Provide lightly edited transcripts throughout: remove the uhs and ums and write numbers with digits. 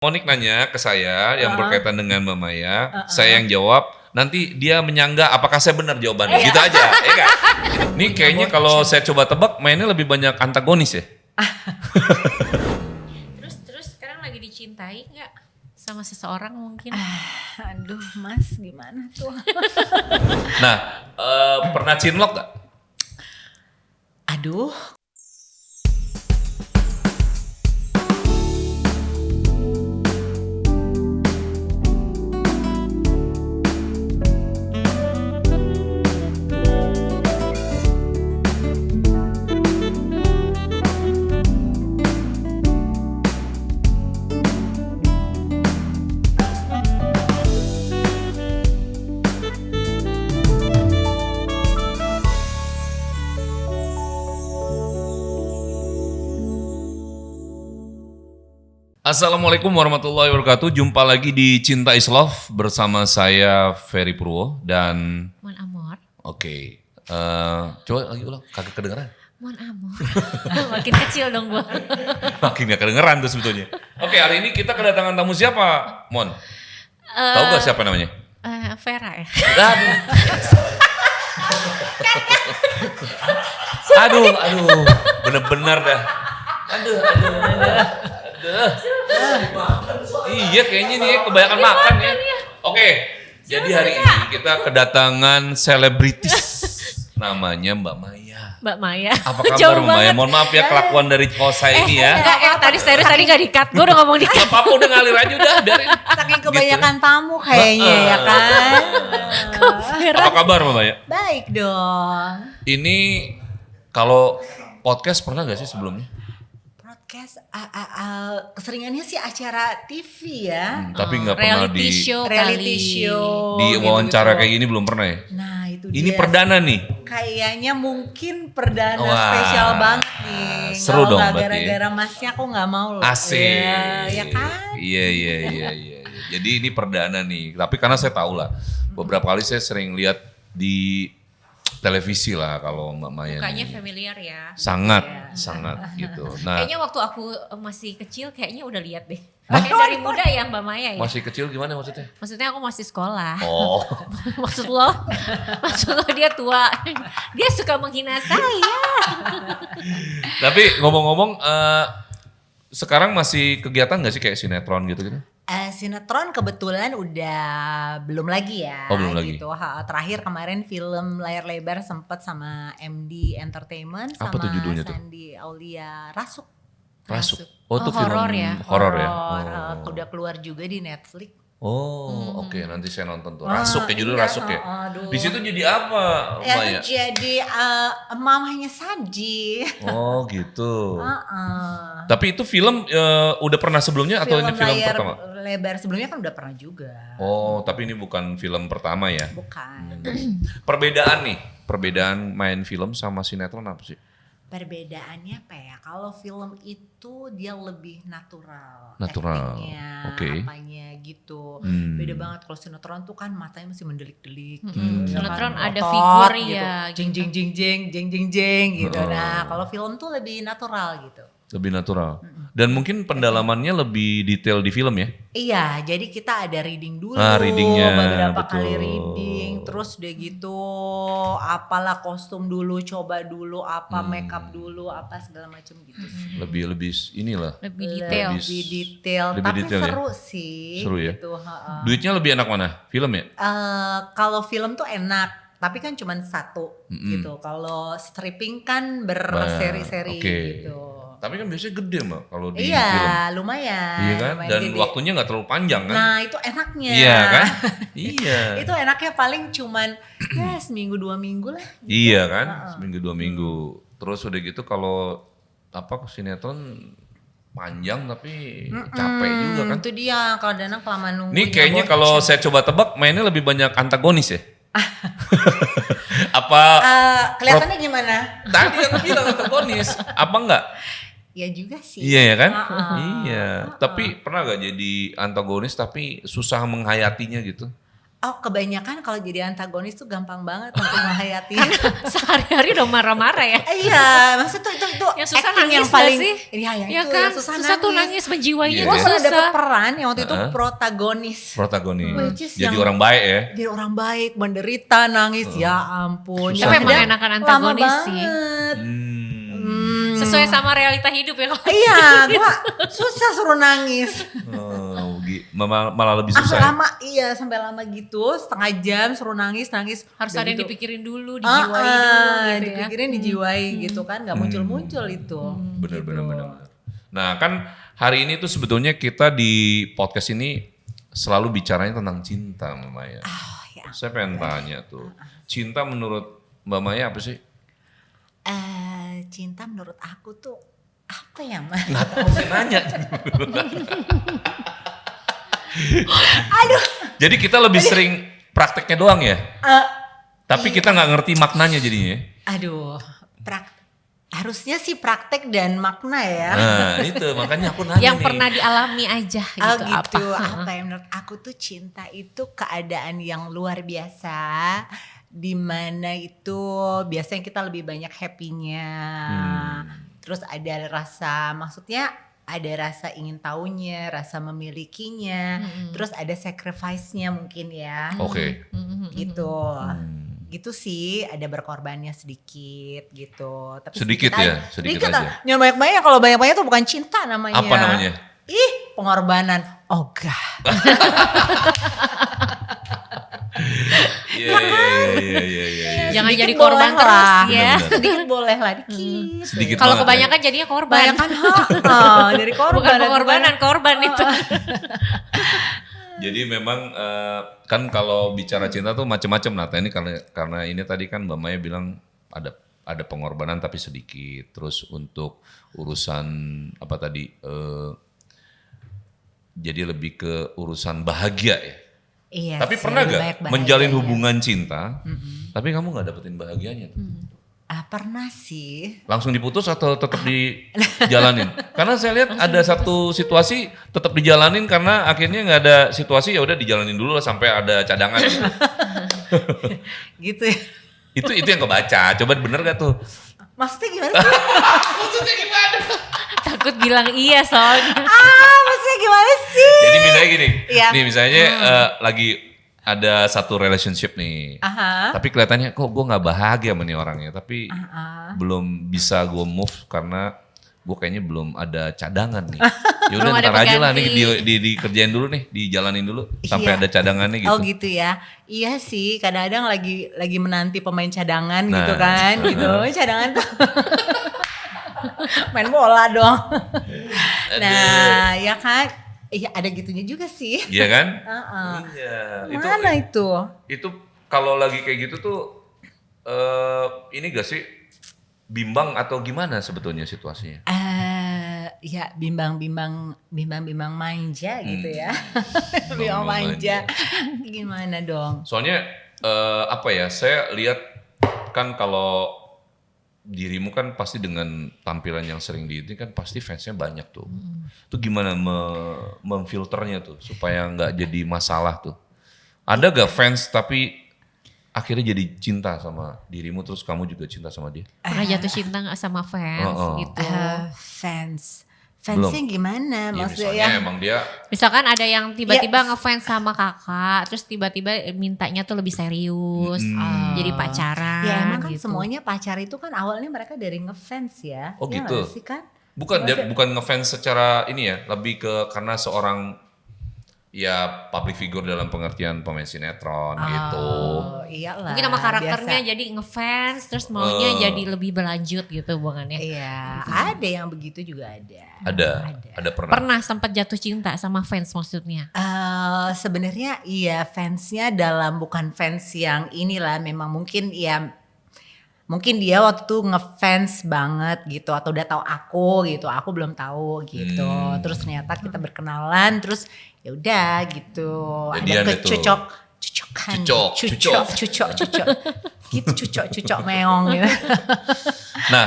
Monik nanya ke saya yang berkaitan dengan Mbak Maya, saya yang jawab, nanti dia menyanggah apakah saya benar jawabannya, gitu aja, ya kan? Ini kayaknya kalau saya coba tebak, mainnya lebih banyak antagonis ya? Terus sekarang lagi dicintai nggak sama seseorang mungkin? Aduh mas, gimana tuh? Nah, pernah cinlok gak? Aduh. Assalamualaikum warahmatullahi wabarakatuh. Jumpa lagi di Cinta is Love bersama saya Ferry Purwo dan Mon Amor. Oke. Coba lagi ulang, kagak kedengeran. Mon Amor. Makin kecil dong gua. Makin gak kedengeran tuh sebetulnya. Oke, hari ini kita kedatangan tamu siapa, Mon? Tahu gak siapa namanya? Vera ya. Aduh, bener-bener dah. Aduh. Iya kayaknya nih kebanyakan makan ya. Oke, jadi hari ini kita kedatangan selebritis namanya Mbak Maya. Mbak Maya. Apa kabar Jauh Mbak Maya? banget. Mohon maaf ya kelakuan dari host saya ini ya. Enggak, tadi serius tadi gak di-cut. Gue udah ngomong di-cut. Gak apa-apa udah ngalir aja udah biarin. Saking kebanyakan tamu kayaknya ya kan. Apa kabar Mbak Maya? Baik dong. Ini kalau podcast pernah gak sih sebelumnya? Podcast keseringannya sih acara TV ya. Tapi gak pernah Reality show Reality kali. show. di wawancara gitu-gitu. kayak gini belum pernah ya? Nah itu Ini dia. perdana nih. Kayaknya mungkin perdana Wah, spesial banget nih. seru Kalau dong nggak berarti ya. gara-gara masnya aku nggak mau loh. Asik. Ya kan? Iya. Jadi ini perdana nih. Tapi karena saya tahu lah, beberapa kali saya sering lihat di televisi lah kalau Mbak Maya. Mukanya nih. familiar ya. Sangat Iya. gitu. Nah, Kayaknya waktu aku masih kecil kayaknya udah lihat deh. Kayak dari muda ya Mbak Maya ya. masih kecil gimana maksudnya? Maksudnya aku masih sekolah. Oh, Maksud lo dia tua. Dia suka menghina saya. tapi ngomong-ngomong, sekarang masih kegiatan nggak sih kayak sinetron gitu? Sinetron kebetulan udah belum lagi ya. Oh, belum lagi. Gitu. Terakhir kemarin film layar lebar sempat sama MD Entertainment Apa sama tuh judulnya tuh? Sandi Aulia Rasuk. Rasuk. Oh, itu film horor ya? Horor ya. Udah keluar juga di Netflix. Oh, oke nanti saya nonton tuh. Rasuk ya judul Iya, Rasuk ya. aduh. Di situ jadi apa, Ya Maya? itu jadi mamahnya Saji. Oh, gitu. Heeh. Tapi itu film udah pernah sebelumnya atau ini film layar pertama? lebar sebelumnya kan udah pernah juga. Oh, tapi ini bukan film pertama ya. Bukan. Perbedaan main film sama sinetron apa sih? Perbedaannya apa ya? Kalau film itu dia lebih natural. Natural, Actingnya, oke. apanya gitu. Hmm. Beda banget kalau sinetron tuh kan matanya masih mendelik-delik. Mm-mm. Gitu, ya Sinetron kan, ada otot figur gitu. ya, Jeng gitu. jeng jeng gitu. Oh. Nah kalau film tuh lebih natural gitu. Lebih natural. Dan mungkin pendalamannya lebih detail di film ya? Iya, jadi kita ada reading dulu, Readingnya, beberapa betul. kali reading, terus udah gitu, apalah kostum dulu, coba dulu, apa makeup dulu, apa segala macam gitu. Lebih inilah. Lebih detail. Lebih detail, Lebih tapi detail ya? seru sih. Seru ya? Gitu, ha-ha. Duitnya lebih enak mana? Film ya? Kalau film tuh enak, tapi kan cuma satu gitu. Kalau stripping kan berseri-seri oke. gitu. Tapi kan biasanya gede Mbak kalau di film. Iya, lumayan. Iya kan? lumayan Dan gede. waktunya nggak terlalu panjang kan? Nah itu enaknya. Iya kan? Iya. Itu enaknya paling cuman ya seminggu 2 minggu lah. Iya kan? Seminggu 2 minggu. Terus udah gitu kalau sinetron panjang tapi capek juga kan? Itu dia kalau Danang kelamaan nunggu. Ini kayaknya kalau saya coba tebak mainnya lebih banyak antagonis ya? Apa kelihatannya gimana? tadi aku bilang antagonis? Apa enggak? Ya juga sih. Iya ya kan? Ha-ha. Iya. Tapi pernah gak jadi antagonis tapi susah menghayatinya gitu? Oh kebanyakan kalau jadi antagonis tuh gampang banget untuk menghayati. Sehari-hari udah marah-marah ya. Iya, maksudnya itu Yang susah acting nangis yang paling gak sih? Iya, yang Ya itu kan, yang susah tuh nangis. nangis menjiwainya Iya. Gue tuh pernah dapet susah. peran yang waktu itu protagonis. Which is Jadi yang- orang baik ya. Jadi orang baik, menderita, nangis, ya ampun. Susah Tapi tuh. emang Kadang enakan lama antagonis sih. banget. Sesuai sama realita hidup ya kalau. Iya, gua susah suruh nangis. Malah lebih susah. Sampai Ya? lama, iya sampai lama gitu, setengah jam suruh nangis. Harus Udah ada yang gitu. dipikirin dulu, dijiwai dulu gitu ya. Dipikirin, dijiwai gitu kan, gak muncul-muncul itu. Bener. Nah kan hari ini tuh sebetulnya kita di podcast ini selalu bicaranya tentang cinta Mbak Maya. Oh ya. Saya pengen tanya tuh, cinta menurut Mbak Maya apa sih? Cinta menurut aku tuh apa ya Mas? Nggak tahu, saya nanya. Aduh. Jadi kita lebih sering prakteknya doang ya? Tapi kita nggak ngerti maknanya jadinya. Aduh, harusnya sih praktek dan makna ya. Nah itu makanya aku nanya Yang nih. pernah dialami aja gitu, Oh gitu, apa. apa yang menurut aku tuh cinta itu keadaan yang luar biasa, di mana itu biasanya kita lebih banyak happy-nya. Terus ada rasa, maksudnya ada rasa ingin tahunya, rasa memilikinya, terus ada sacrifice-nya mungkin ya. Oke. Gitu. Gitu sih, ada berkorbannya sedikit gitu. Tapi Sedikit ya, sedikit aja. Jangan banyak-banyak, kalau banyak-banyak tuh bukan cinta namanya. Apa namanya? Ih, pengorbanan. Ogah. Iya. Jangan Sedikit jadi korban boleh terus lah. ya. Benar-benar. Sedikit boleh lah, dikit. Sedikit Kalau banget kebanyakan jadinya korban. Banyak kan dari korban. Bukan pengorbanan, korban itu. Jadi memang kan kalau bicara cinta tuh macam-macam. Nah, ini karena ini tadi kan Mbak Maya bilang ada pengorbanan tapi sedikit. Terus untuk urusan apa tadi? Jadi lebih ke urusan bahagia ya. Iya. Tapi sih, pernah lebih gak banyak menjalin bahagianya. hubungan cinta, tapi kamu gak dapetin bahagianya? Pernah sih. Langsung diputus atau tetap dijalanin? Karena saya lihat ada satu situasi tetap dijalanin karena akhirnya nggak ada situasi, ya udah dijalanin dulu lah sampai ada cadangan. Gitu. Gitu ya. itu yang kebaca. Coba bener gak tuh? Maksudnya gimana sih? Maksudnya gimana? Takut bilang iya soalnya. Maksudnya gimana sih? Jadi misalnya gini, Iya. nih misalnya lagi ada satu relationship nih, tapi kelihatannya kok gue nggak bahagia sama nih orangnya, tapi belum bisa gue move karena gue kayaknya belum ada cadangan nih. Ya udah Belum ada ntar aja lah nih pengganti. dikerjain dulu nih, dijalanin dulu sampai Iya. ada cadangannya gitu. Oh gitu ya. Iya sih, kadang-kadang lagi menanti pemain cadangan Nah, gitu kan, gitu. Cadangan tuh main bola dong. Nah, ya kan. Iya, ada gitunya juga sih. Iya kan? Iya. Mana itu? Itu kalau lagi kayak gitu tuh ini gak sih bimbang atau gimana sebetulnya situasinya? Ya bimbang manja gitu ya. Bimbang Bimbang manja. Gimana dong? Soalnya apa ya, saya lihat kan kalau dirimu kan pasti dengan tampilan yang sering di ini kan pasti fansnya banyak tuh. Itu gimana memfilternya tuh supaya nggak jadi masalah tuh? Ada gak fans tapi akhirnya jadi cinta sama dirimu terus kamu juga cinta sama dia? Pernah jatuh cinta gak sama fans gitu. Fansnya gimana? Ya, Maksudnya misalnya ya? emang dia Misalkan ada yang tiba-tiba ngefans sama kakak, terus tiba-tiba mintanya tuh lebih serius, jadi pacaran. Ya emang kan gitu. semuanya pacar itu kan awalnya mereka dari ngefans ya. Oh Ya gitu? nggak sih kan? bukan ngefans secara ini ya, lebih ke karena seorang ya public figure dalam pengertian pemain sinetron gitu. Oh iyalah. Mungkin sama karakternya biasa. jadi ngefans, terus maunya jadi lebih berlanjut gitu hubungannya. Iya, ada yang begitu juga ada. Ada pernah. Pernah sempat jatuh cinta sama fans maksudnya? Sebenarnya iya fansnya bukan fans yang inilah, memang mungkin dia waktu itu ngefans banget gitu atau udah tahu aku belum tahu gitu. Terus ternyata kita berkenalan, terus ya udah gitu. Jadian Ada itu. kecocokan. Cucok. Cucok. Gitu cucok meong gitu. Nah,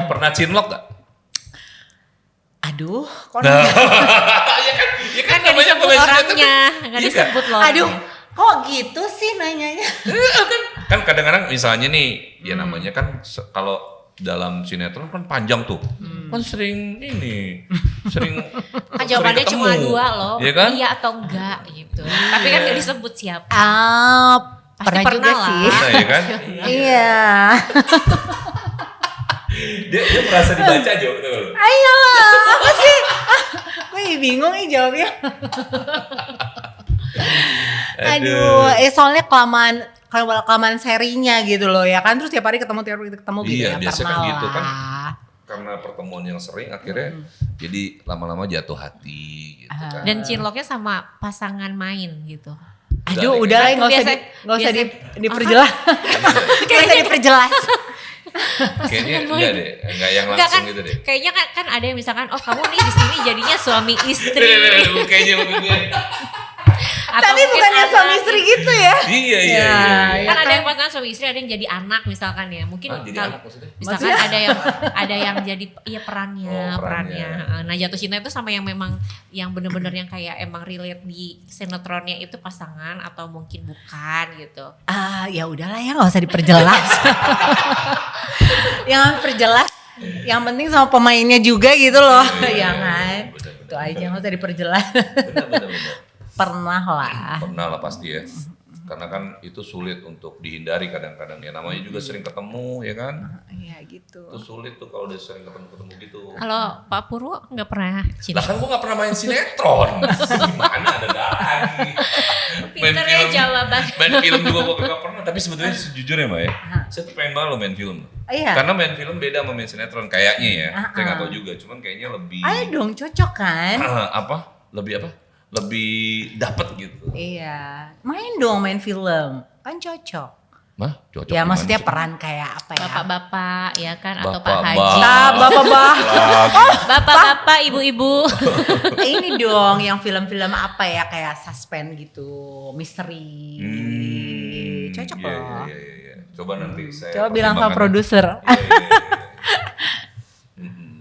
pernah cinlok gak? Aduh, Ya kan Kan gak disebut orangnya, gak disebut loh. Aduh, Kok gitu sih nanyanya? Kan kadang-kadang misalnya nih, ya namanya kan kalau dalam sinetron kan panjang tuh. Kan sering sering Kan jawabannya sering cuma ketemu, 2 loh, ya kan? iya atau enggak gitu. Tapi kan gak disebut siapa. Pasti Pernah juga pernah lah. sih. Nah, ya kan? Iya. Dia merasa dibaca aja betul. Ayolah, apa sih? Gue bingung nih jawabnya. Aduh, soalnya kelamaan serinya gitu loh ya kan, terus tiap hari ketemu gitu Iya, ya. biasanya kan Pernah gitu kan. lah. Karena pertemuan yang sering akhirnya jadi lama-lama jatuh hati gitu kan. Dan cinloknya sama pasangan main gitu. Aduh, Udah, udah lah, nggak usah diperjelas. Nggak usah diperjelas. Kayaknya enggak deh, enggak yang Enggak langsung kan, gitu deh. kayaknya kan ada yang misalkan, oh kamu nih di sini jadinya suami istri. Kayaknya gue. Atau Tapi mungkin bukannya anak suami istri gitu ya? Iya. Kan ada yang pasangan suami istri, ada yang jadi anak misalkan ya. Mungkin Jadi kalau anak maksudnya? misalkan ada yang jadi perannya. Oh, perannya. Nah, jatuh cinta itu sama yang memang yang bener-bener yang kayak emang relate di sinetronnya itu pasangan atau mungkin bukan gitu. Ya udahlah ya, nggak usah diperjelas. Yang perjelas, yang penting sama pemainnya juga gitu loh, ya kan? Bener. Itu aja nggak usah diperjelas. Bener. Pernah lah. Pernah lah pasti ya. Karena kan itu sulit untuk dihindari kadang-kadang ya. Namanya juga sering ketemu ya kan. Iya gitu. Itu sulit tuh kalau udah sering ketemu-ketemu gitu. Kalau Pak Purwo nggak pernah Lah cinta. kan gue gak pernah main sinetron. Gimana ada lagi. Pinter ya jawaban. Main film juga gue gak pernah. Tapi sebetulnya sejujurnya Mbak ya. Saya tuh pengen banget lo main film. Iya. Karena main film beda sama main sinetron. Kayaknya ya. Saya gak tahu juga. Cuman kayaknya lebih. Ayo dong, cocok kan? Lebih apa? Lebih dapet gitu. Iya. Main dong main film. Kan cocok. Mah cocok. Ya gimana maksudnya sih? peran kayak apa ya? Bapak-bapak ya kan atau Pak Bapak-bapak. Haji. Bapak-bapak. Bapak-bapak, ibu-ibu. Ini dong yang film-film apa ya, kayak suspense gitu, misteri. Cocok Iya, loh. iya. Coba nanti saya Coba bilang sama pertimbangkan. produser.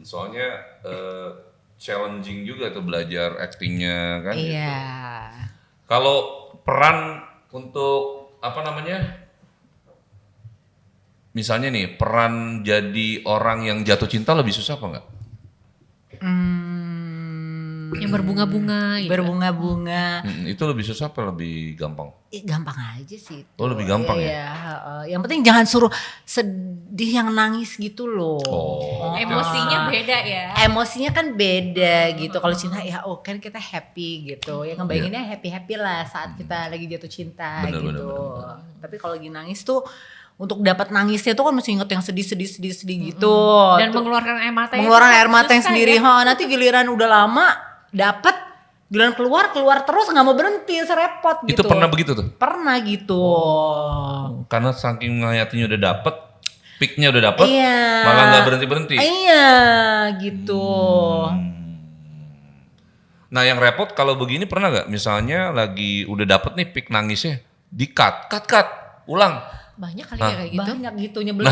Soalnya challenging juga tuh belajar actingnya kan. Iya. Kalau peran untuk apa namanya? Misalnya nih peran jadi orang yang jatuh cinta lebih susah apa enggak? Yang berbunga-bunga gitu. Berbunga-bunga. Itu lebih susah apa lebih gampang? Gampang aja sih. Oh, lebih gampang ya? Iya. Yang penting jangan suruh sedih yang nangis gitu loh. Oh. Emosinya beda ya. Emosinya kan beda gitu. Kalau cinta ya kan kita happy gitu. Ya ngebayanginnya happy-happy lah saat kita lagi jatuh cinta Bener, gitu. bener. Tapi kalau lagi nangis tuh untuk dapat nangisnya tuh kan mesti inget yang sedih gitu. Dan Tuh, mengeluarkan air mata. mengeluarkan air mata yang susah sendiri. ya. Nanti giliran udah lama dapet, giliran keluar terus nggak mau berhenti, serepot gitu. Itu pernah begitu tuh? Pernah gitu. Karena saking ngeliatinnya udah dapet, peaknya udah dapet, Iya. malah nggak berhenti-berhenti. Iya gitu. Nah yang repot kalau begini pernah gak? Misalnya lagi udah dapet nih peak nangisnya, di cut, ulang. Banyak kali ya kayak gitu. Banyak gitu nyebelin.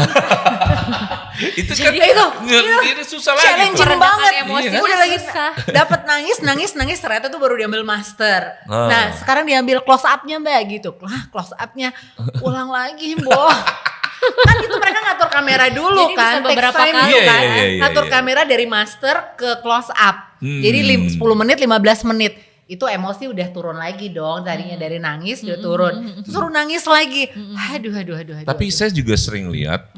Itu kan itu susah lagi. Challenging tuh. banget. Emosi Iya. kan Udah lagi susah. dapat nangis ternyata tuh baru diambil master. Ah. Nah sekarang diambil close up-nya Mbak gitu. Lah close up-nya ulang lagi Bo. Kan itu mereka ngatur kamera dulu Jadi kan. bisa beberapa Take time kali. dulu Iya, kan. iya, iya, Ngatur iya. kamera dari master ke close up. Jadi 10 menit 15 menit. Itu emosi udah turun lagi dong, tadinya dari nangis udah turun, terus suruh nangis lagi, aduh. Tapi saya juga sering lihat,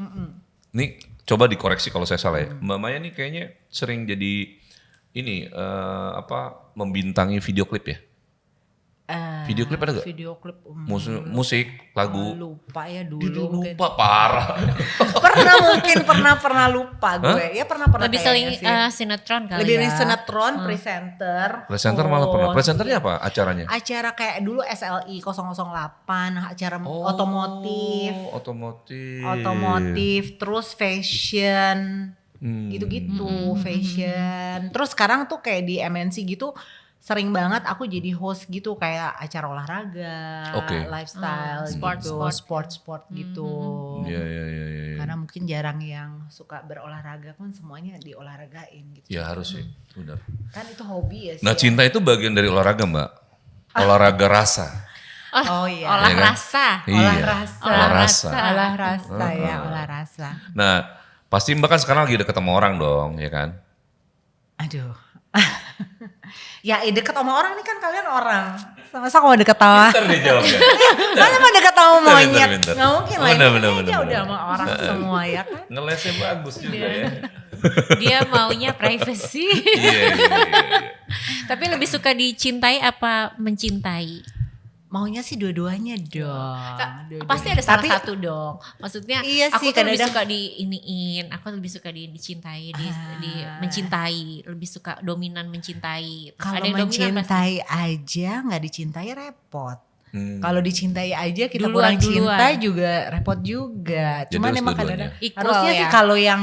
nih coba dikoreksi kalau saya salah ya, Mbak Maya nih kayaknya sering jadi ini membintangi video klip ya? Video klip ada gak? Video klip Musik, lagu. lupa ya Dia dulu mungkin. lupa parah. pernah lupa gue. Ya pernah Lebih sering kayaknya sih. sinetron kali Lebih ya. dari sinetron, presenter. Presenter malah pernah. host. Presenternya apa acaranya? Acara kayak dulu SLI 008, acara otomotif, Otomotif. terus fashion, gitu-gitu, fashion. Terus sekarang tuh kayak di MNC gitu sering banget aku jadi host gitu kayak acara olahraga, Oke. lifestyle, sport gitu. Iya. Karena mungkin jarang yang suka berolahraga kan semuanya diolahragain gitu. Ya harus sih, benar. Kan itu hobi ya sih. Nah ya. cinta itu bagian dari olahraga Mbak. Olahraga rasa. Oh iya. Olah Ya kan? rasa. Iya. Olah rasa. Olah rasa. Olah rasa ya, olah rasa. Nah, pasti Mbak kan sekarang lagi deket sama orang dong, ya kan? Aduh. Ya deket sama orang nih kan kalian orang. Masa aku mau deket sama? Pinter nih jawabnya. Masa mau deket sama monyet? Pinter. Gak mungkin lah. Bener, Ini bener, aja bener. udah sama orang semua ya kan. Ngelesnya bagus juga ya. Dia maunya privacy. Iya. Tapi lebih suka dicintai apa mencintai? Maunya sih dua-duanya dong. Dua-duanya. Pasti ada salah Tapi- satu dong. Maksudnya Iya aku sih, tuh lebih kadang-kadang- suka diiniin, aku lebih suka dicintai, mencintai, lebih suka dominan mencintai. Kalau Ada yang dominan pasti. mencintai aja nggak dicintai repot. Hmm. Kalau dicintai aja kita Duluan, kurang cinta duluan. juga repot juga. Jadi Cuman harus emang dua-duanya. kadang-kadang Equal harusnya ya. sih kalau yang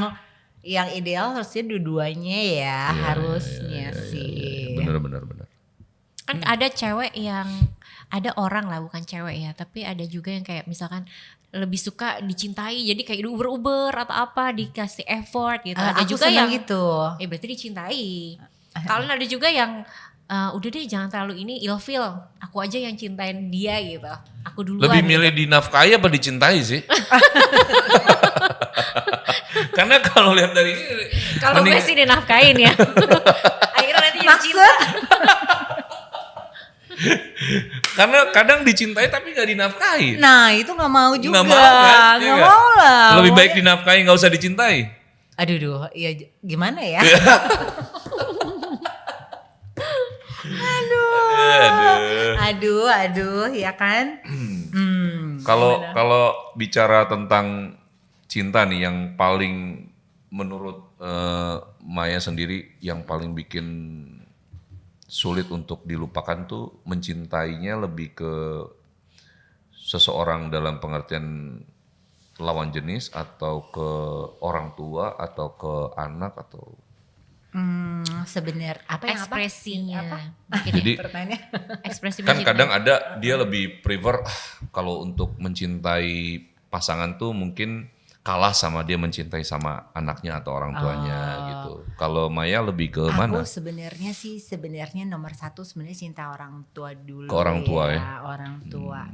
ideal harusnya dua-duanya ya, Iya, harusnya iya, sih. Bener. Kan ada cewek yang, ada orang lah bukan cewek ya, tapi ada juga yang kayak misalkan lebih suka dicintai, jadi kayak diuber-uber atau apa, dikasih effort gitu. Ada Aku juga senang yang gitu. berarti dicintai. Kalau ada juga yang udah deh jangan terlalu ini ilfil, aku aja yang cintain dia gitu, aku duluan. Lebih gitu. milih dinafkahi apa dicintai sih? Karena kalau lihat dari ini, Kalau gue mending- sih dinafkain ya. Akhirnya nanti jadi Maksud? cinta. karena kadang dicintai tapi nggak dinafkahi. Nah itu nggak mau juga. Nggak mau kan? Iya Nggak nggak? mau lah. Lebih baik Maunya- dinafkahi nggak usah dicintai. Aduh, ya gimana ya? Aduh, ya kan? Kalau bicara tentang cinta nih, yang paling menurut Maya sendiri yang paling bikin sulit untuk dilupakan tuh mencintainya lebih ke seseorang dalam pengertian lawan jenis atau ke orang tua atau ke anak atau Sebenarnya apa yang apa? Ekspresinya. Apa? Mungkin jadi Pertanyaannya. ekspresi kan mencintai. kadang ada dia lebih prefer kalau untuk mencintai pasangan tuh mungkin kalah sama dia mencintai sama anaknya atau orang tuanya gitu. Kalau Maya lebih ke mana? Aku sebenarnya nomor satu sebenarnya cinta orang tua dulu. Ke orang tua ya? Orang tua.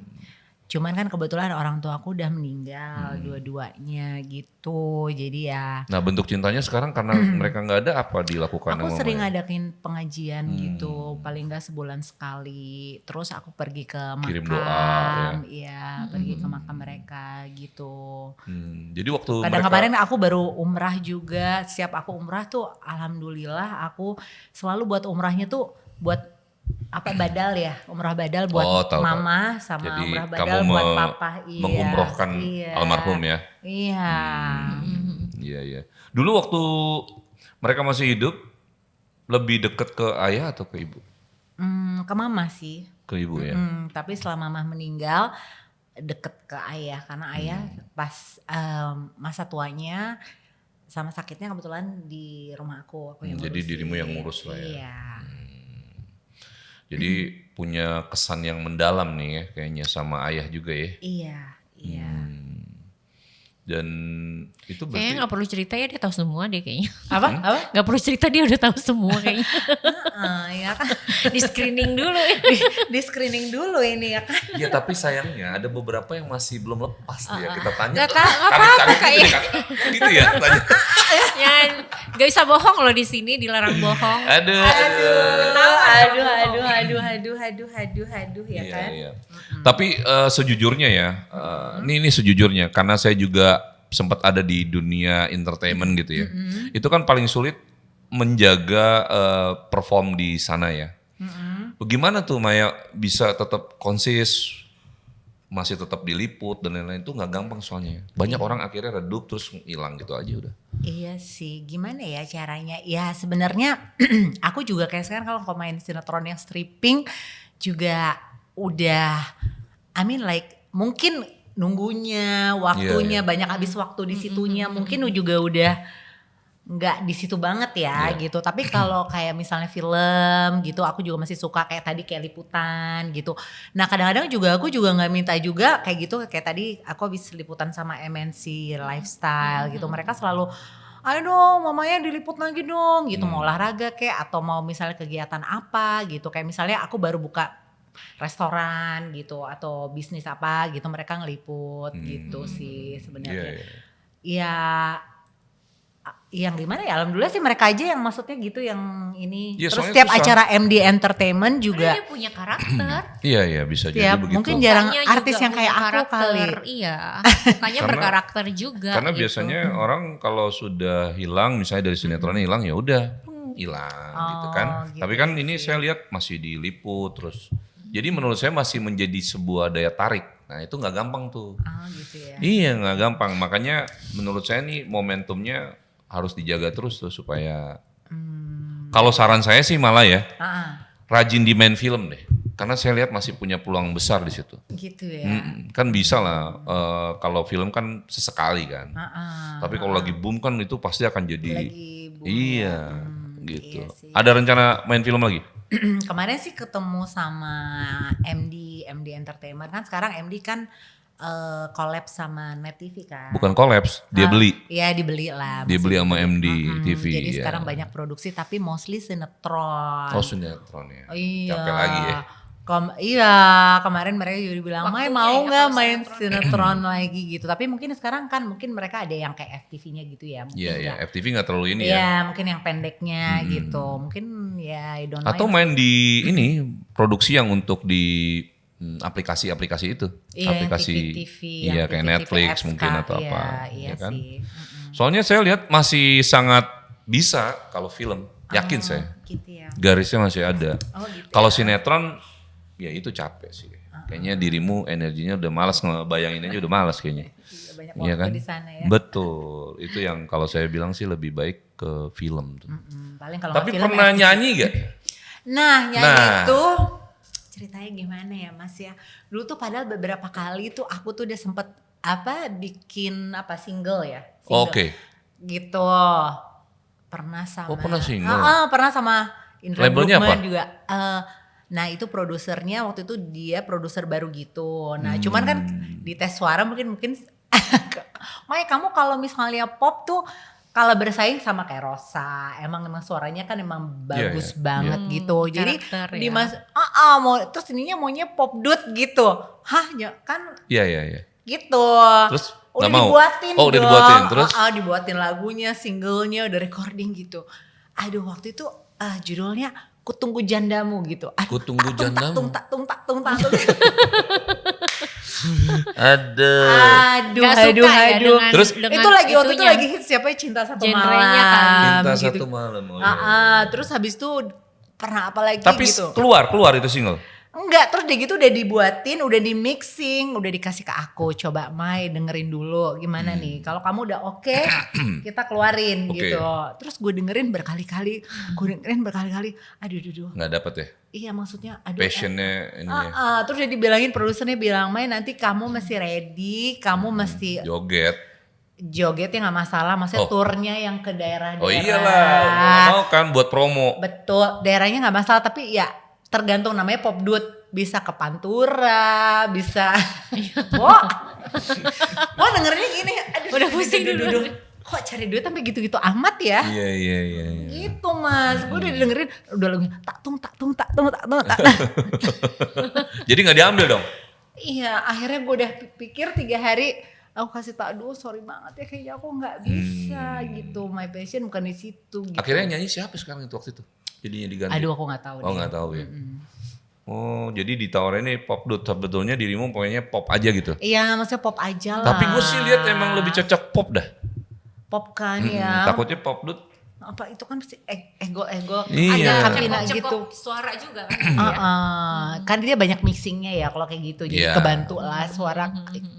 Cuman kan kebetulan orang tua aku udah meninggal dua-duanya gitu. Jadi ya. Nah bentuk cintanya sekarang karena mereka nggak ada apa dilakukan Aku sama sering Maya? ngadakin pengajian gitu, paling nggak sebulan sekali. Terus aku pergi ke Kirim makam, doa, iya, pergi ke makam mereka gitu. Jadi waktu Kadang mereka kemarin aku baru umrah juga. Setiap aku umrah tuh, alhamdulillah aku selalu buat umrahnya tuh buat apa badal ya, umrah badal buat Oh, tahu. mama sama Jadi umrah kamu badal buat papa. Iya, mengumrohkan iya. almarhum ya? Iya. Iya. Dulu waktu mereka masih hidup lebih deket ke ayah atau ke ibu? Ke mama sih. Ke ibu ya. Tapi setelah mama meninggal deket ke ayah karena ayah pas masa tuanya sama sakitnya kebetulan di rumah aku yang Jadi ngurusin. dirimu yang ngurus lah ya. Iya. Jadi punya kesan yang mendalam nih ya kayaknya sama ayah juga ya. Iya, iya. Dan itu Kayaknya berarti nggak perlu cerita ya, dia tahu semua deh kayaknya. Apa? Apa? Nggak perlu cerita, dia udah tahu semua kayaknya. Ya kan. Di screening dulu ya. Di screening dulu ini ya kan. ya tapi sayangnya ada beberapa yang masih belum lepas dia. Kita tanya. Nggak tahu, nggak apa-apa kayaknya. Gitu ya tanya. Ya, nggak bisa bohong loh di sini, dilarang bohong. Aduh. Aduh ya Iya, kan. iya. Tapi sejujurnya ya, ini sejujurnya karena saya juga sempat ada di dunia entertainment gitu ya. Itu kan paling sulit menjaga perform di sana ya. Bagaimana tuh Maya bisa tetap konsis, masih tetap diliput dan lain-lain, itu nggak gampang soalnya. Banyak orang akhirnya redup terus hilang gitu aja udah. Iya sih, gimana ya caranya? Ya sebenarnya aku juga kayak sekarang kalau main sinetron yang stripping juga udah, I mean like mungkin nunggunya, waktunya Iya. banyak habis waktu di situnya, mungkin juga udah nggak di situ banget ya gitu. Tapi kalau kayak misalnya film gitu, aku juga masih suka kayak tadi kayak liputan gitu. Nah kadang-kadang juga aku juga nggak minta juga kayak gitu, kayak tadi aku habis liputan sama MNC Lifestyle gitu. Mereka selalu, ayo dong mamanya diliput lagi dong gitu, mau olahraga kayak atau mau misalnya kegiatan apa gitu. Kayak misalnya aku baru buka restoran gitu atau bisnis apa gitu mereka ngeliput gitu sih Iya, sebenarnya. iya. Ya yang gimana ya, alhamdulillah sih mereka aja yang maksudnya gitu yang ini. Ya, Terus soalnya setiap susah. acara MD Entertainment juga Dia punya karakter. Iya, bisa jadi setiap begitu. mungkin jarang Mukanya artis juga yang kayak punya aku karakter, kali. Iya, mukanya Karena- berkarakter juga. Karena gitu. biasanya orang kalau sudah hilang, misalnya dari sinetronnya hilang ya udah hilang gitu kan. gitu Tapi kan ya ini sih. saya lihat masih diliput terus. Jadi menurut saya masih menjadi sebuah daya tarik. Nah itu nggak gampang tuh. Gitu ya. Iya nggak gampang. Makanya menurut saya nih momentumnya harus dijaga terus tuh supaya. Kalau saran saya sih malah ya rajin di main film deh. Karena saya lihat masih punya peluang besar di situ. Gitu ya. Kan bisa lah. Kalau film kan sesekali kan. Tapi kalau lagi boom kan itu pasti akan jadi. Lagi boom Iya, ya. gitu. Iya sih. Ada rencana main film lagi? Kemarin sih ketemu sama MD Entertainment kan sekarang MD kan collab sama Net TV kan. Bukan collapse, dia beli. Iya dibeli lah. Dia beli sama maksudnya. MD TV. Jadi ya. sekarang banyak produksi tapi mostly sinetron. Oh sinetron ya. Oh, iya. Capek lagi ya. Iya kemarin mereka juga bilang Mai Waktunya mau ya nggak kalau main sinetron." sinetron lagi gitu. Tapi mungkin sekarang kan mungkin mereka ada yang kayak FTV-nya gitu ya. Mungkin Iya, nggak. FTV nggak terlalu ini ya. Iya mungkin yang pendeknya gitu. Mungkin ya I don't Atau mind. main di ini produksi yang untuk di aplikasi-aplikasi itu. Iya, Aplikasi TV, iya yang kayak TV, Netflix apps, mungkin Kak. atau Iya, apa. Iya ya kan? sih. Soalnya saya lihat masih sangat bisa kalau film. Yakin saya. Gitu ya. Garisnya masih ada. Oh gitu. Kalau sinetron ya itu capek sih. Kayaknya dirimu energinya udah malas ngebayangin aja udah malas kayaknya. Iya, banyak Iya waktu kan? di sana ya. Betul. Itu yang kalau saya bilang sih lebih baik ke film tuh. Paling kalau Tapi nggak film pernah FTV. nyanyi gak? Nah nyanyi Nah. itu ceritanya gimana ya Mas ya. Dulu tuh padahal beberapa kali tuh aku tuh udah sempet bikin single ya. Single. Oke. Gitu. Pernah sama. Oh, pernah single? Pernah sama Indra Labelnya Bruggman apa? juga. Nah itu produsernya waktu itu dia produser baru gitu. Nah cuman kan di tes suara mungkin Mai kamu kalau misalnya pop tuh kalau bersaing sama kayak Rosa, emang suaranya kan emang bagus iya. banget gitu. Jadi karakter di ya. mas, mau terus ininya maunya pop dude gitu. Hah, ya kan Iya. gitu. Terus Udah nggak mau? dibuatin Oh, udah dong. dibuatin, terus? Dibuatin lagunya, singlenya, udah recording gitu. Aduh waktu itu judulnya Kutunggu Jandamu gitu. Aduh, Kutunggu Jandamu. Tak tung. Ada. Nggak suka ya dengan- Terus? dengan Itu lagi waktu itu itunya. lagi hits siapa ya, Cinta Satu Genrenya Malam. kan. Cinta gitu. Satu Malam. Oh, iya. Terus habis itu pernah apa lagi Tapi gitu. keluar itu single. Enggak, terus dia gitu udah dibuatin, udah di mixing, udah dikasih ke aku. Coba Mai dengerin dulu gimana nih. Kalau kamu udah oke, kita keluarin Oke. gitu. Terus gue dengerin berkali-kali. Aduh. Nggak dapet ya? Iya maksudnya aduh. Passionnya ini ya. Terus dia dibilangin produsernya bilang, Mai nanti kamu mesti ready, kamu mesti Joget. jogetnya nggak masalah. Maksudnya Oh. turnya yang ke daerah-daerah. Oh iyalah, mau kan buat promo. Betul, daerahnya nggak masalah tapi ya tergantung namanya pop dude, bisa ke Pantura, bisa. Wah dengerinnya gini, aduh, Udah pusing dulu. Kok cari duit sampai gitu-gitu amat ya? Iya. Gitu Mas, gue udah dengerin, udah lagunya tak tung. Jadi nggak diambil dong? Iya, akhirnya gue udah pikir 3 hari, aku kasih tak aduh sorry banget ya kayaknya aku nggak bisa gitu, my passion bukan di situ. Gitu. Akhirnya nyanyi siapa sekarang itu waktu itu? Jadinya diganti. Aduh aku nggak tahu. Oh deh. nggak tahu ya. Oh jadi ditawarin nih pop dude, sebetulnya dirimu pokoknya pop aja gitu. Iya, maksudnya pop aja lah. Tapi gue sih lihat emang lebih cocok pop dah. Pop kan ya. Takutnya pop dude. Apa itu kan pasti ego Iya. ada Kamina Cekok-cekok gitu. suara juga kan. Kan dia banyak mixingnya ya kalau kayak gitu, jadi Iya. kebantu lah suara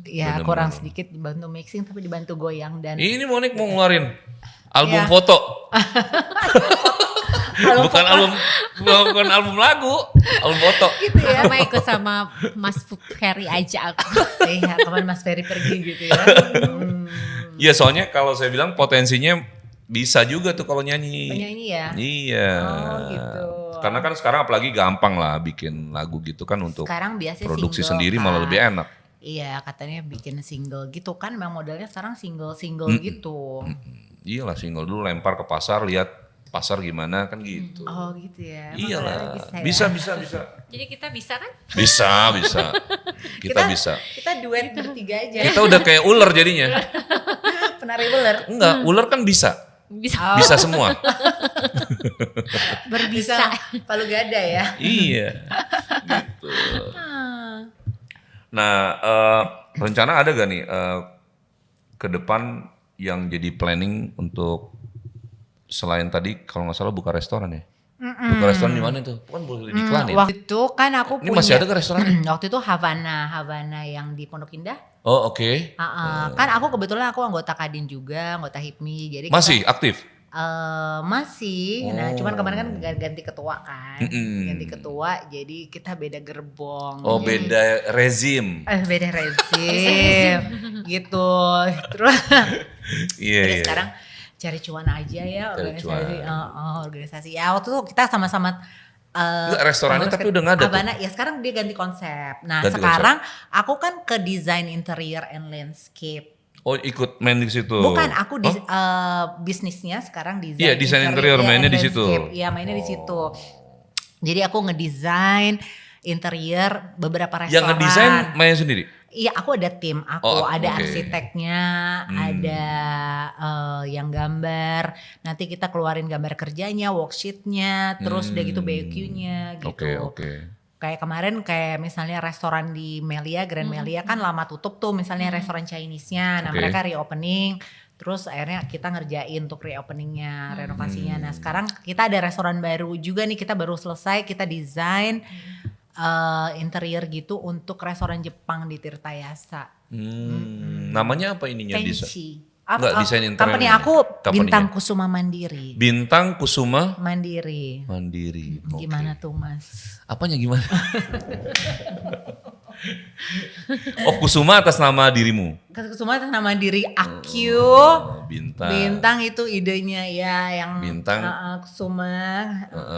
ya Bener-bener. kurang sedikit dibantu mixing tapi dibantu goyang dan Ini Monik mau ngeluarin album Iya. foto. Album bukan album lagu, album foto. gitu ya. Sama ikut sama Mas Ferry aja aku. Iya, kapan Mas Ferry pergi gitu ya. Iya soalnya kalau saya bilang potensinya bisa juga tuh kalau nyanyi. Penyanyi ya. Iya. Oh, gitu. Karena kan sekarang apalagi gampang lah bikin lagu gitu kan untuk Sekarang biasanya produksi single, sendiri kan. malah lebih enak. Iya, katanya bikin single gitu kan memang modelnya sekarang single gitu. Iyalah single dulu lempar ke pasar lihat pasar gimana kan gitu. Oh gitu ya. Emang Iyalah, ternyata bisa, ya? bisa. Jadi kita bisa kan? Bisa. Kita bisa. Kita duet bertiga aja. Kita udah kayak ular jadinya. Penari ular. Enggak, ular kan bisa. Bisa. Bisa semua. Berbisa palu gada ya. Iya. Gitu. Nah, rencana ada gak nih ke depan yang jadi planning untuk selain tadi kalau nggak salah buka restoran ya? Buka restoran di mana tuh? Kan boleh diiklanin. Waktu itu kan aku Ini punya. masih ada ke restorannya? Waktu itu Havana yang di Pondok Indah. Oh oke. Kan aku kebetulan aku anggota Kadin juga, anggota HIPMI. Jadi Masih aktif? masih. Nah, cuman kemarin kan Oh. ganti ketua kan. Mm-mm. Ganti ketua, jadi kita beda gerbong. Oh Jadi- beda rezim. beda rezim gitu. Terus Iya jadi iya. sekarang cari cuan aja ya Cari organisasi. cuan. Organisasi. Ya waktu itu kita sama-sama Enggak, restorannya tapi udah nggak ada tuh. Havana, ya sekarang dia ganti konsep. Nah Ganti sekarang aku kan ke desain interior and landscape. Oh ikut main di situ. Bukan, aku Oh, bisnisnya sekarang desain. Iya, desain interior, mainnya and di situ. landscape. Iya, mainnya di situ. Jadi aku ngedesain interior beberapa restoran. yang ngedesain Maya sendiri? Iya, aku ada tim. Aku Oh, ada oke. arsiteknya, ada yang gambar. Nanti kita keluarin gambar kerjanya, worksheetnya, terus udah gitu BOQ-nya gitu. Oke. Kayak kemarin kayak misalnya restoran di Melia, Grand Melia kan lama tutup tuh misalnya restoran Chinese-nya. Nah Oke. mereka reopening, terus akhirnya kita ngerjain untuk reopeningnya, renovasinya. Nah sekarang kita ada restoran baru juga nih, kita baru selesai, kita desain interior gitu untuk restoran Jepang di Tirtayasa. Namanya apa ininya desain? Kenshi. Enggak, desain Company interiornya. aku Company-nya. Bintang Kusuma Mandiri. Bintang Kusuma Mandiri. Mandiri. Oke. Gimana tuh Mas? Apanya gimana? Oh Kusuma atas nama dirimu. Kusuma atas nama diri aku. Oh, Bintang. Bintang itu idenya ya yang Bintang. Kusuma.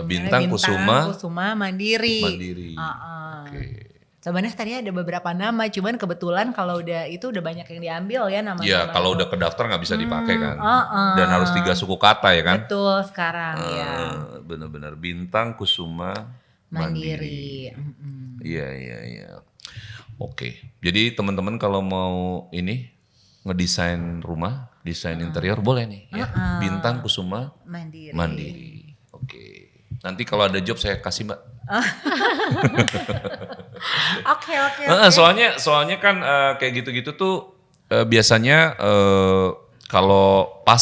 Bintang Kusuma. Kusuma Mandiri. Mandiri. Oke. Sebenarnya tadi ada beberapa nama, cuman kebetulan kalau udah itu udah banyak yang diambil ya nama-nama. Ya kalau udah ke daftar nggak bisa dipakai kan. uh-uh. Dan harus 3 suku kata ya kan. Betul sekarang ya. Benar-benar Bintang Kusuma Mandiri. Iya iya. Oke. Jadi teman-teman kalau mau ini ngedesain rumah, desain interior boleh nih ya. Bintang Kusuma Mandiri. Mandiri. Oke. Nanti kalau ada job saya kasih Mbak. Oke. Soalnya kan kayak gitu-gitu tuh biasanya kalau pas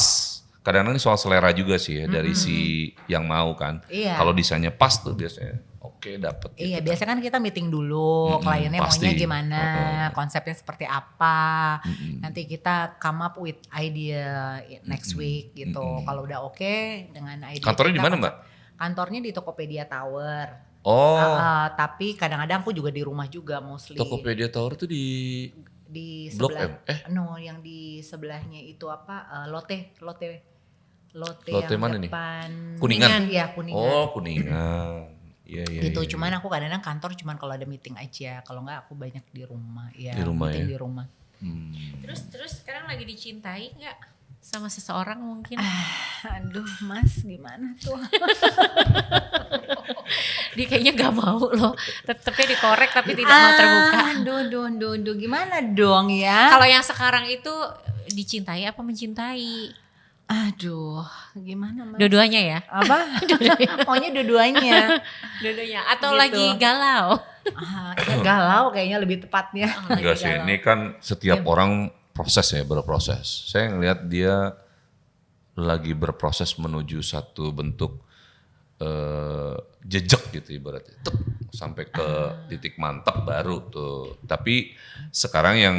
kadang-kadang ini soal selera juga sih ya dari si yang mau kan. Iya. Kalau desainnya pas tuh biasanya oke dapet. Iya, gitu. biasanya kan kita meeting dulu, kliennya pasti. maunya gimana, konsepnya seperti apa. Nanti kita come up with idea next week gitu. Kalau udah oke dengan idea. Kantornya di kita, mana, Mbak? Kantornya di Tokopedia Tower. Oh, Tapi kadang-kadang aku juga di rumah juga mostly. Tokopedia Tower tuh di Di Blok sebelah. M? No, yang di sebelahnya itu apa? Lotte Lotte yang mana nih? depan. Kuningan? Iya, Kuningan. Oh, Kuningan. Iya. Gitu, iya. cuman aku kadang-kadang kantor cuman kalau ada meeting aja, kalau enggak aku banyak di rumah ya, Di rumah meeting ya? di rumah. Terus sekarang lagi dicintai nggak sama seseorang mungkin? Aduh Mas, gimana tuh? Dia kayaknya nggak mau loh. Tetapnya dikorek tapi tidak mau terbuka. Aduh, gimana dong ya? Kalau yang sekarang itu dicintai apa mencintai? Aduh, gimana Mas? Dua-duanya ya? Apa? Maunya dua-duanya. Dua-duanya. Atau Gitu. lagi galau? Ya galau kayaknya lebih tepatnya. Enggak sih, ini kan setiap orang proses ya, berproses. Saya ngelihat dia lagi berproses menuju satu bentuk jejak gitu ibaratnya. Tuk, sampai ke titik mantap baru tuh. Tapi sekarang yang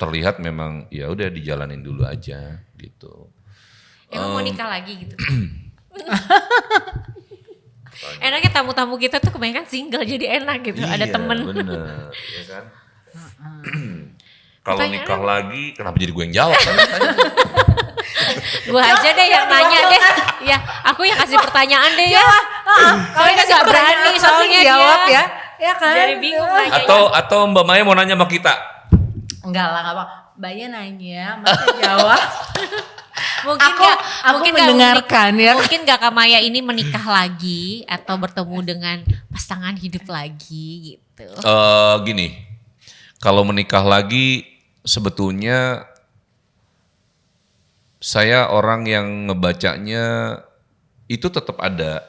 terlihat memang ya udah dijalanin dulu aja gitu. Emang mau nikah lagi gitu? Enaknya tamu-tamu kita tuh kebanyakan single jadi enak gitu. Ada temen. Bener, ya kan? Kalau Pertanyaannya nikah lagi, kenapa jadi gue yang jawab? Kan tanya. Gua aja deh yang nanya deh. Ya, aku yang kasih pertanyaan deh ya. Soalnya kan gak berani soalnya jawab dia. ya. Ya kan? Jadi bingung nanya. Atau Mbak Maya mau nanya sama kita? Enggak lah, enggak apa. Mbaknya nanya, Mas jawab. Mungkin Aku mungkin mendengarkan ya. Mungkin gak Kak Maya ini menikah lagi atau bertemu dengan pasangan hidup lagi gitu. Gini, kalau menikah lagi sebetulnya saya orang yang ngebacanya itu tetap ada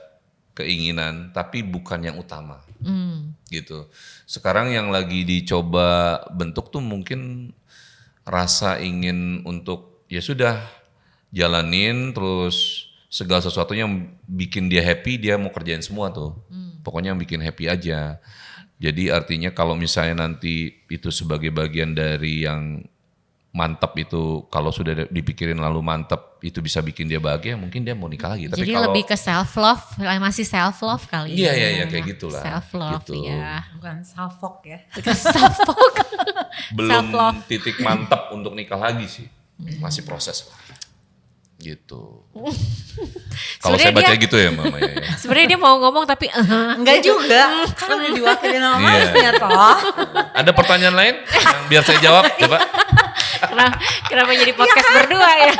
keinginan, tapi bukan yang utama. Gitu. Sekarang yang lagi dicoba bentuk tuh mungkin rasa ingin untuk ya sudah jalanin terus segala sesuatunya yang bikin dia happy dia mau kerjain semua tuh. Pokoknya yang bikin happy aja. Jadi artinya kalau misalnya nanti itu sebagai bagian dari yang mantap itu kalau sudah dipikirin lalu mantap itu bisa bikin dia bahagia mungkin dia mau nikah lagi. Tapi Jadi kalau lebih ke self love, masih self love kali ya. Iya kayak gitulah. Self love gitu. ya. Bukan salfok ya. Self love. Belum Self-love. titik mantap untuk nikah lagi sih. Masih proses. Gitu. Kalau saya baca gitu ya Mama ya. Sebenarnya dia mau ngomong tapi Enggak juga. Kan udah diwakilin sama Masnya toh. Ada pertanyaan lain yang biar saya jawab coba. kenapa jadi podcast berdua ya?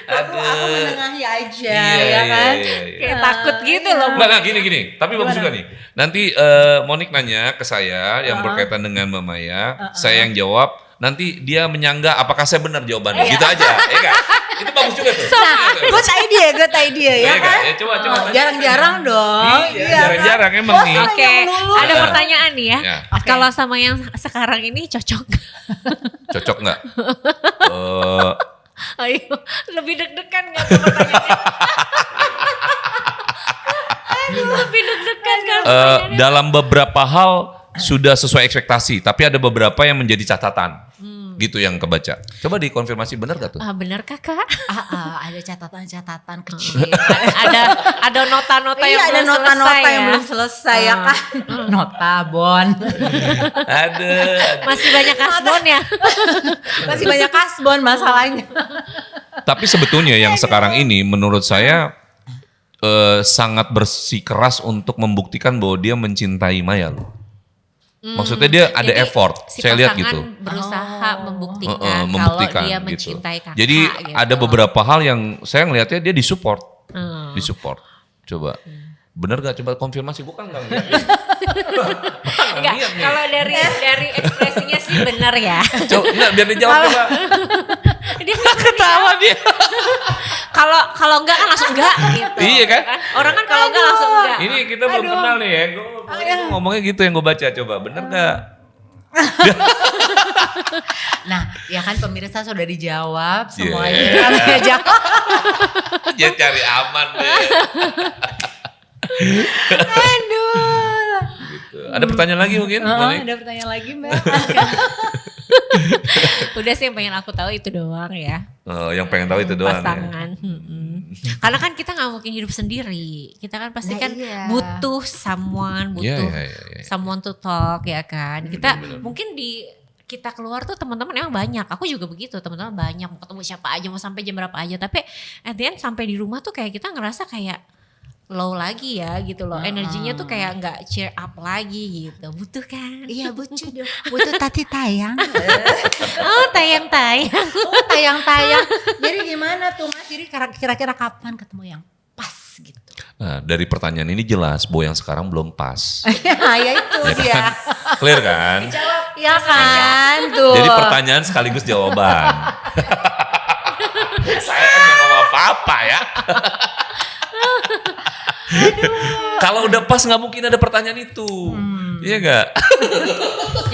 Aku menengahi aja ya kan. Kayak takut gitu loh. Enggak gini. Tapi bagus juga nih. Nanti Monik nanya ke saya yang berkaitan dengan Mama ya. Saya yang jawab. Nanti dia menyanggah apakah saya benar jawabannya. Gitu aja. Ya enggak? Itu bagus juga tuh. Good idea ya kan. Ya, coba tanya. Jarang-jarang dong. Iya, jarang-jarang emang nih. Oke, ada pertanyaan nih ya. Ya. Kalau sama yang sekarang ini cocok nggak? Cocok nggak? Ayo, lebih deg-degan nggak tuh pertanyaannya? Lebih deg-degan kan pertanyaannya? Dalam beberapa hal sudah sesuai ekspektasi, tapi ada beberapa yang menjadi catatan. Gitu yang kebaca. Coba dikonfirmasi benar gak tuh? Benar kakak? Ada catatan-catatan kecil. ada nota-nota yang Iya, ada belum nota-nota selesai yang ya? belum selesai ya kan. Nota bon. Ada. Masih banyak kasbon ya? Masih banyak kasbon masalahnya. Tapi sebetulnya yang sekarang ini menurut saya sangat bersikeras untuk membuktikan bahwa dia mencintai Maya loh. Maksudnya dia ada Jadi, effort, si saya lihat pasangan gitu. berusaha membuktikan kalau dia gitu. mencintai kakak. Jadi gitu. ada beberapa hal yang saya ngelihatnya dia disupport, disupport. Coba, bener gak? Coba konfirmasi, gue kan nggak ngeliat. Enggak, kalau dari ekspresinya sih benar ya. Coba, enggak, biar dijawab coba. Dia nggak ketawa dia. Kalau enggak kan langsung enggak gitu. Iya kan? Orang kan kalau enggak langsung enggak. Ini kita belum kenal nih ya. Gue ngomongnya gitu yang gue baca. Coba bener gak? Nah, ya kan pemirsa sudah dijawab semuanya. Yeah. Kami jawab. Dia cari aman deh. Aduh. Gitu. Ada pertanyaan lagi mungkin? Malik? Ada pertanyaan lagi Mbak. Udah sih yang pengen aku tahu itu doang ya. Yang pengen tahu itu doang pasangan. ya. Karena kan kita nggak mungkin hidup sendiri. Kita kan pasti Nah, kan iya. butuh someone, butuh Iya. someone to talk ya kan. Kita mungkin kita keluar tuh teman-teman emang banyak. Aku juga begitu, teman-teman banyak mau ketemu siapa aja, mau sampai jam berapa aja. Tapi at the end sampai di rumah tuh kayak kita ngerasa kayak low lagi ya gitu loh. Energinya tuh kayak nggak cheer up lagi gitu. Butuh kan? Iya butuh dong. Butuh tati tayang. Oh tayang-tayang. Tayang-tayang. Jadi gimana tuh Mas? Jadi kira-kira kapan ketemu yang pas gitu? Nah, dari pertanyaan ini jelas bahwa yang sekarang belum pas. Ya itu dia. Clear kan? Ya kan tuh. Jadi pertanyaan sekaligus jawaban. Saya kan nggak ngomong apa-apa ya. Kalau udah pas nggak mungkin ada pertanyaan itu, iya nggak?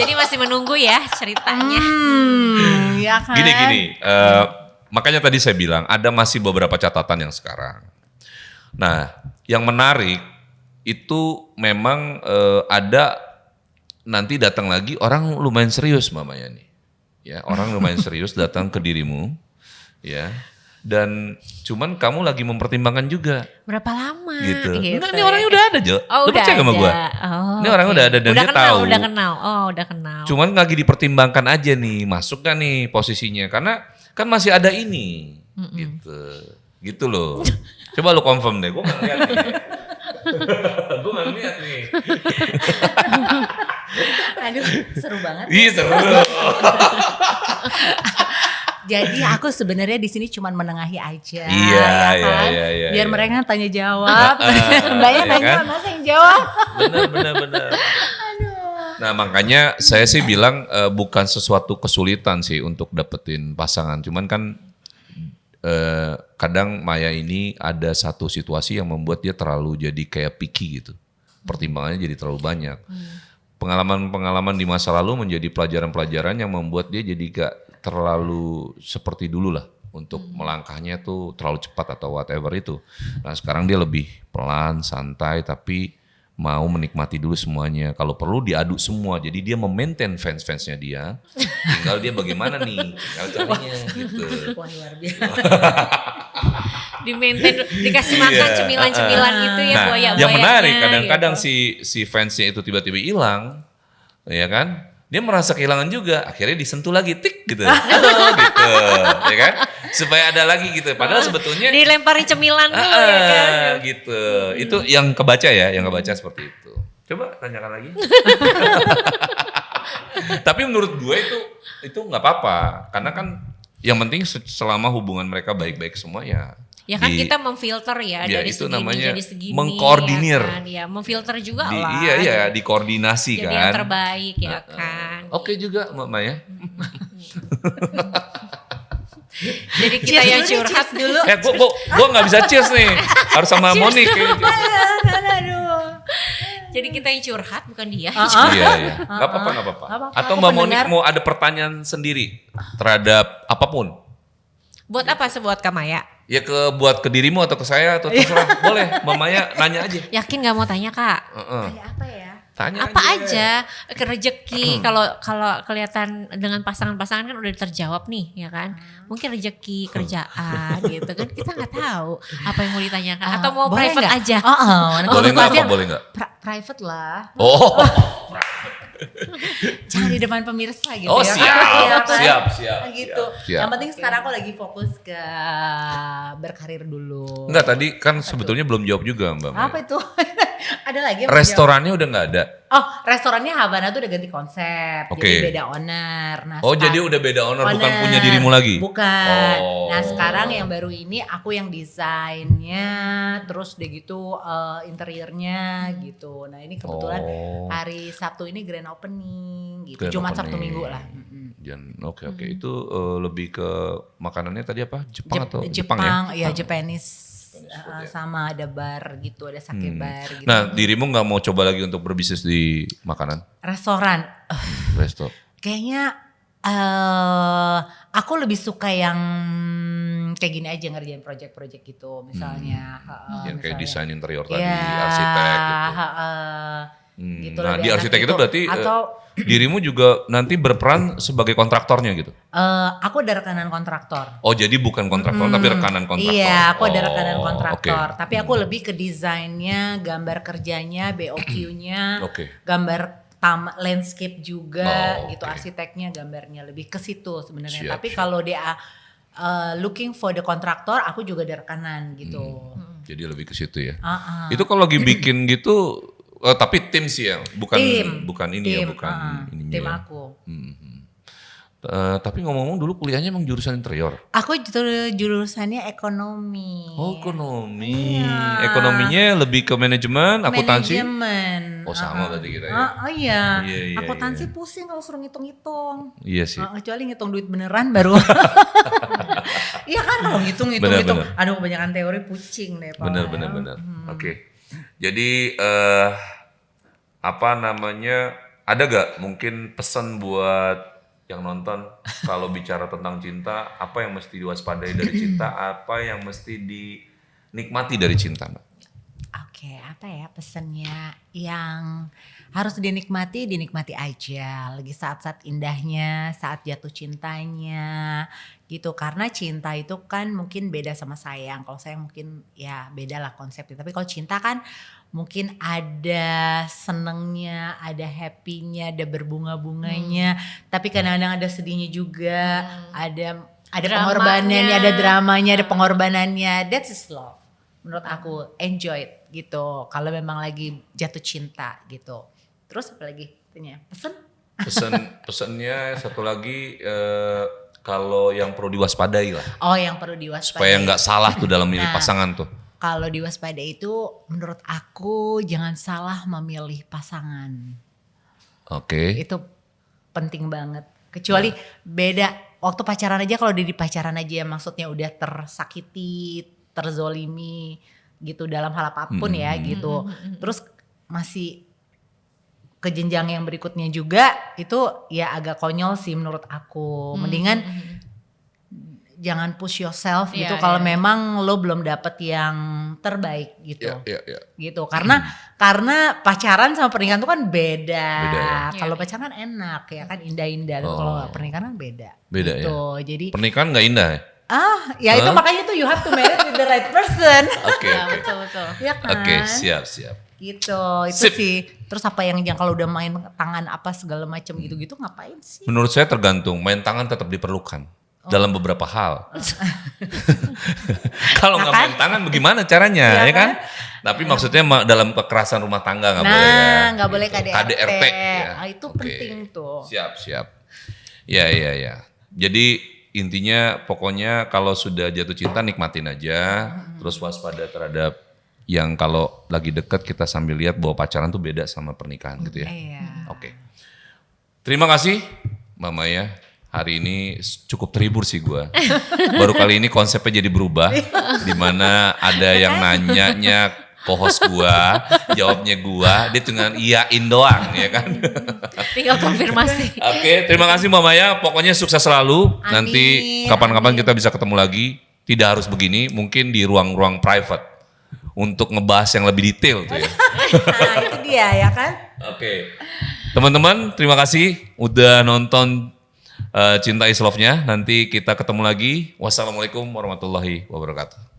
Jadi masih menunggu ya ceritanya. Ya kan. Gini, makanya tadi saya bilang ada masih beberapa catatan yang sekarang. Nah, yang menarik itu memang ada nanti datang lagi orang lumayan serius mamanya nih, ya orang lumayan serius datang ke dirimu, ya. Dan cuman kamu lagi mempertimbangkan juga. Berapa lama Gitu. gitu. Enggak, ini orangnya udah ada, Jo. Oh, Lu udah percaya sama ada. gua? Oh, Ini orangnya udah ada dan dia tahu. Udah kenal. Oh, udah kenal. Cuman lagi dipertimbangkan aja nih, masuk gak nih posisinya. Karena kan masih ada ini. Gitu. Gitu loh. Coba lu confirm deh, gue gak ngeliat nih. Gue gak ngeliat nih. Aduh seru banget. Ih seru. Jadi aku sebenarnya di sini cuma menengahi aja. Iya, ya kan? iya. Biar mereka tanya jawab. Mbaknya Iya nanya, kan? masa yang jawab? Benar. Nah makanya saya sih bilang bukan sesuatu kesulitan sih untuk dapetin pasangan. Cuman kan kadang Maya ini ada satu situasi yang membuat dia terlalu jadi kayak picky gitu. Pertimbangannya jadi terlalu banyak. Pengalaman-pengalaman di masa lalu menjadi pelajaran-pelajaran yang membuat dia jadi gak terlalu seperti dulu lah. Untuk melangkahnya tuh terlalu cepat atau whatever itu. Nah sekarang dia lebih pelan, santai tapi mau menikmati dulu semuanya. Kalau perlu diaduk semua. Jadi dia memaintain fans-fansnya dia. Tinggal dia bagaimana nih. Tinggal caranya gitu. Wah luar biasa. Di maintain, dikasih makan Iya. cemilan-cemilan gitu ya, Nah, buaya-buayanya. yang menarik kadang-kadang gitu. si fansnya itu tiba-tiba hilang, ya kan? Dia merasa kehilangan juga, akhirnya disentuh lagi, tik gitu, gitu, ya kan? Supaya ada lagi gitu. Padahal sebetulnya, Dilemparin cemilan dulu ya kan. gitu. Itu yang kebaca ya, yang kebaca seperti itu. Coba tanyakan lagi. Tapi menurut gue itu nggak apa-apa, karena kan yang penting selama hubungan mereka baik-baik semua ya. Ya kan di- kita memfilter ya, Ya, dari itu segini namanya jadi segini. mengkoordinir. Ya kan? Ya, memfilter juga lah. Iya, dikoordinasi Jadi kan. yang terbaik ya kan. Oke juga Mbak Maya. Jadi kita yang Cheers curhat dulu. Gua nggak bisa cheers nih. Harus sama Monik. Aduh. Jadi kita yang curhat bukan dia. Iya. Gak apa-apa. Nggak apa-apa, Atau aku Mbak Monik pendengar. mau ada pertanyaan sendiri terhadap apapun. Buat apa sebuat Kamaya? Ya buat ke dirimu atau ke saya atau terserah. Boleh Mbak Maya nanya aja. Yakin nggak mau tanya Kak? Heeh. Kayak apa ya? Tanya Apa aja ke rezeki kalau kelihatan dengan pasangan-pasangan kan udah terjawab nih ya kan, mungkin rezeki kerjaan gitu kan kita nggak tahu apa yang mau ditanyakan atau mau Boleh private nggak? aja. Boleh nggak apa boleh nggak? Private lah. Oh. Jangan di depan pemirsa gitu Oh ya. siap. Iya kan? Siap. Gitu. Siap. Yang penting sekarang aku lagi fokus ke berkarir dulu. Enggak, tadi kan sebetulnya belum jawab juga Mbak Maya. Apa itu? Ada lagi yang Restorannya udah nggak ada. Oh, restorannya Havana tuh udah ganti konsep. Oke. Jadi beda owner. Nah, Oh jadi udah beda owner, bukan punya dirimu lagi? Bukan. Oh. Nah sekarang yang baru ini aku yang desainnya, terus udah gitu interiornya gitu. Nah ini kebetulan Oh. hari Sabtu ini grand opening gitu. Grand Jumat Sabtu opening. Minggu lah. Mm-mm. Oke. Itu lebih ke makanannya tadi apa? Jepang atau Jepang, Jepang ya? Japanese. food ya. Sama ada bar gitu, ada sake bar gitu. Nah dirimu nggak mau coba lagi untuk berbisnis di makanan? Restoran. Resto? Kayaknya aku lebih suka yang kayak gini aja ngerjain project-project gitu misalnya. Yang kayak misalnya. desain interior tadi, Ya, arsitek gitu. gitu Nah lebih di enak arsitek itu gitu. berarti Atau dirimu juga nanti berperan sebagai kontraktornya gitu? aku ada rekanan kontraktor. Oh jadi bukan kontraktor tapi rekanan kontraktor? Iya, aku ada Oh, rekanan kontraktor. oke. Tapi aku lebih ke desainnya, gambar kerjanya, BOQ-nya, Oke. gambar landscape juga Oh, gitu. oke. Arsiteknya, gambarnya lebih ke situ sebenarnya. Siap, Tapi siap. kalau dia looking for the kontraktor, aku juga ada rekanan gitu. Jadi lebih ke situ ya? Ah, ah. Itu kalau lagi bikin gitu, tapi tim sih ya, bukan ini ya, Tim, bukan ininya. tim ya. aku. Tapi ngomong-ngomong dulu kuliahnya emang jurusan interior. Aku jurusannya ekonomi. Oh ekonomi, Iya. ekonominya lebih ke manajemen, akuntansi. Manajemen. Oh sama berarti kita ya. Oh iya. Iya, Akuntansi iya. pusing kalau suruh ngitung-ngitung. Iya sih. Kecuali ngitung duit beneran baru. Iya kan kalau ngitung-ngitung. Benar. Aduh kebanyakan teori pusing deh. Pak. Benar. Oke. Jadi apa namanya? Ada gak mungkin pesan buat yang nonton kalau bicara tentang cinta, apa yang mesti diwaspadai dari cinta, apa yang mesti dinikmati dari cinta, Mbak? Oke, apa ya pesannya yang harus dinikmati aja. Lagi saat-saat indahnya, saat jatuh cintanya gitu. Karena cinta itu kan mungkin beda sama sayang. Kalau sayang mungkin ya beda lah konsepnya. Tapi kalau cinta kan mungkin ada senengnya, ada happy-nya, ada berbunga-bunganya. Tapi kadang-kadang ada sedihnya juga, ada pengorbanannya, ada dramanya, ada pengorbanannya. That's is love. Menurut aku enjoy it gitu. Kalau memang lagi jatuh cinta gitu. Terus apa lagi? Pesannya? Pesannya satu lagi Kalau yang perlu diwaspadai lah. Oh, yang perlu diwaspadai. Supaya nggak salah tuh dalam milih Nah, pasangan tuh. Kalau diwaspadai itu menurut aku jangan salah memilih pasangan. Oke. Itu penting banget. Kecuali beda waktu pacaran aja, kalau di pacaran aja maksudnya udah tersakiti, terzolimi gitu dalam hal apapun ya gitu. Terus masih ke jenjang yang berikutnya juga itu ya agak konyol sih menurut aku. Mendingan jangan push yourself gitu kalau memang lo belum dapet yang terbaik gitu. Iya. Gitu. Karena pacaran sama pernikahan itu kan beda. ya. Kalau pacaran enak ya kan, indah-indah. Kalau pernikahan kan beda. Beda gitu. ya. Jadi Pernikahan nggak indah ya? ya itu makanya tuh you have to marry with the right person. Oke. Betul. Ya kan? Oke, siap. Gitu. Itu Sip. sih. Terus apa yang kalau udah main tangan apa segala macam gitu-gitu ngapain sih? Menurut saya tergantung, main tangan tetap diperlukan. Dalam beberapa hal. Kalau nggak main tangan bagaimana caranya, Iya ya kan? kan? Tapi maksudnya dalam kekerasan rumah tangga nggak boleh ya. Nah, nggak boleh Gitu. KDRT. ya. Itu Oke. penting tuh. Siap. Ya. Jadi intinya pokoknya kalau sudah jatuh cinta nikmatin aja. Terus waspada terhadap yang kalau lagi deket kita sambil lihat bahwa pacaran tuh beda sama pernikahan gitu ya. Iya. Oke. Terima kasih Mbak Maya. Hari ini cukup terhibur sih gue. Baru kali ini konsepnya jadi berubah. Dimana ada yang nanyanya co-host gue, jawabnya gue. Dia dengan iyain doang ya kan. Tinggal konfirmasi. Oke, terima kasih Mbak Maya. Pokoknya sukses selalu. Amin, Nanti kapan-kapan kita bisa ketemu lagi. Tidak harus begini, mungkin di ruang-ruang private. Untuk ngebahas yang lebih detail tuh ya. Nah, itu dia ya kan? Oke. Teman-teman, terima kasih udah nonton Cinta is Love-nya. Nanti kita ketemu lagi. Wassalamualaikum warahmatullahi wabarakatuh.